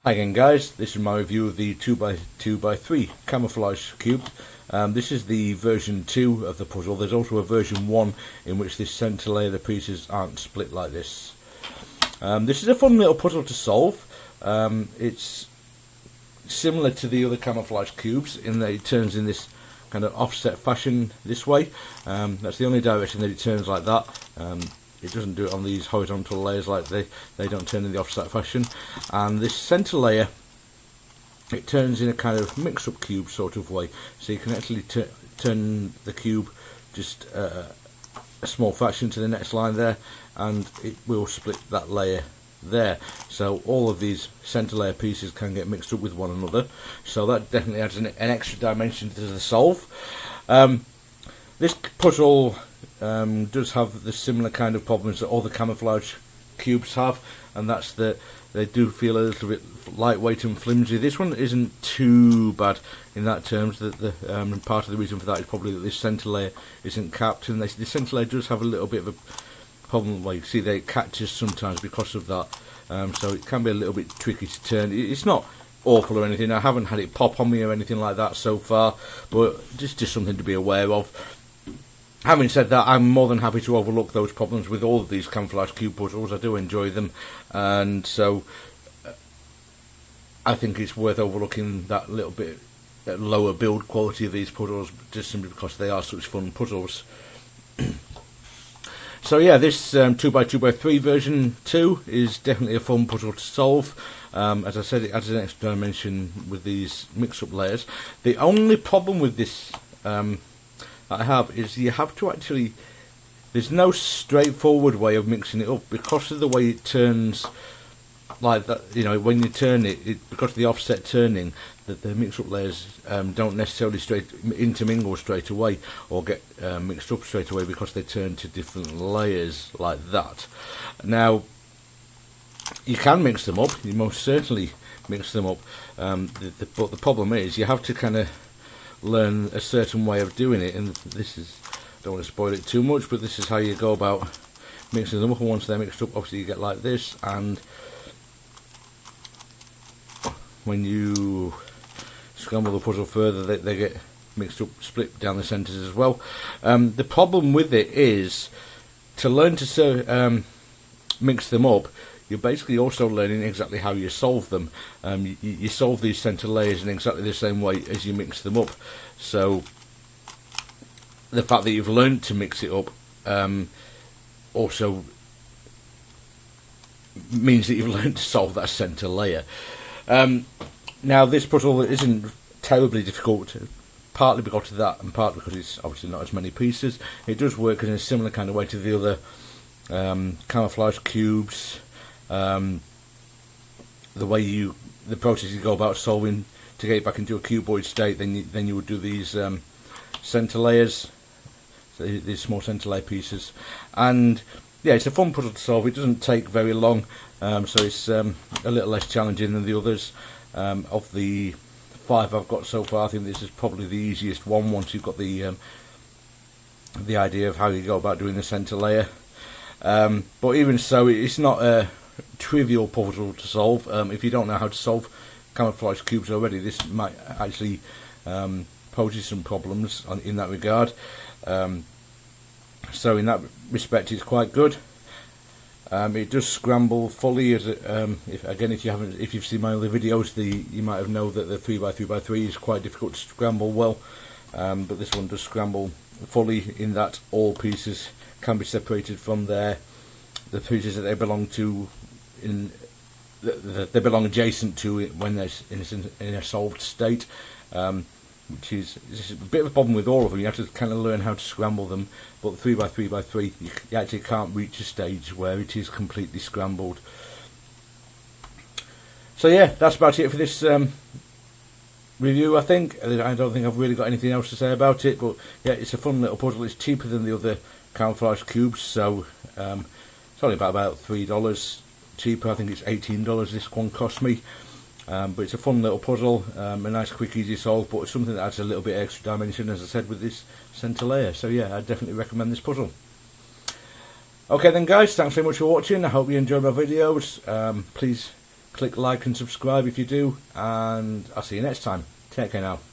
Hi again guys, this is my review of the 2x2x3 Camouflage cube. This is the version 2 of the puzzle. There's also a version 1 in which this centre layer of the pieces aren't split like this. This is a fun little puzzle to solve. It's similar to the other Camouflage cubes in that it turns in this kind of offset fashion this way. That's the only direction that it turns like that. It doesn't do it on these horizontal layers like they don't turn in the offset fashion. And this centre layer, it turns in a kind of mix-up cube sort of way. So you can actually turn the cube just a small fraction to the next line there, and it will split that layer there. So all of these centre layer pieces can get mixed up with one another. So that definitely adds an extra dimension to the solve. This puzzle does have the similar kind of problems that all the Camouflage cubes have, and that's that they do feel a little bit lightweight and flimsy. This one isn't too bad in that terms. That part of the reason for that is probably that this centre layer isn't capped, and the centre layer does have a little bit of a problem. Like you see, they catches sometimes because of that, so it can be a little bit tricky to turn. It's not awful or anything. I haven't had it pop on me or anything like that so far, but just something to be aware of. Having said that, I'm more than happy to overlook those problems with all of these Camouflage cube puzzles. I do enjoy them, and so I think it's worth overlooking that little bit lower build quality of these puzzles, just simply because they are such fun puzzles. So yeah, this 2x2x3 version 2 is definitely a fun puzzle to solve. As I said, it adds an extra dimension with these mix-up layers. The only problem with this I have is you have to actually, there's no straightforward way of mixing it up because of the way it turns like that. You know, when you turn it, because of the offset turning, that the mix-up layers don't necessarily intermingle straight away or get mixed up straight away because they turn to different layers like that. Now, you can mix them up, you most certainly mix them up, but the problem is you have to kind of learn a certain way of doing it, and this is, don't want to spoil it too much, but this is how you go about mixing them up. And once they're mixed up, obviously you get like this, and when you scramble the puzzle further, they get mixed up, split down the centres as well. The problem with it is, to learn to mix them up, you're basically also learning exactly how you solve them. You solve these centre layers in exactly the same way as you mix them up. So the fact that you've learned to mix it up also means that you've learned to solve that centre layer. Now this puzzle isn't terribly difficult, partly because of that and partly because it's obviously not as many pieces. It does work in a similar kind of way to the other Camouflage cubes. The process you go about solving to get it back into a cuboid state, then you would do these centre layers, so these small centre layer pieces, and yeah, it's a fun puzzle to solve. It doesn't take very long, so it's a little less challenging than the others. Of the 5 I've got so far, I think this is probably the easiest one once you've got the idea of how you go about doing the centre layer. But even so, it's not a trivial puzzle to solve. If you don't know how to solve Camouflage cubes already, this might actually pose you some problems in that regard. So in that respect, it's quite good. It does scramble fully. If you've seen my other videos, you might have known that the 3x3x3 is quite difficult to scramble well, but this one does scramble fully in that all pieces can be separated from the pieces that they belong to, they belong adjacent to it when they're in a solved state, which is a bit of a problem with all of them. You have to kind of learn how to scramble them, but 3x3x3 you actually can't reach a stage where it is completely scrambled. So yeah, that's about it for this review. I think I don't think I've really got anything else to say about it, but yeah, it's a fun little puzzle. It's cheaper than the other Camouflage cubes, so it's only about $3 cheaper. I think it's $18 this one cost me. But it's a fun little puzzle, a nice quick easy solve, but it's something that adds a little bit extra dimension, as I said, with this centre layer. So yeah, I definitely recommend this puzzle. Okay then guys, thanks very much for watching. I hope you enjoyed my videos. Please click like and subscribe if you do, and I'll see you next time. Take care now.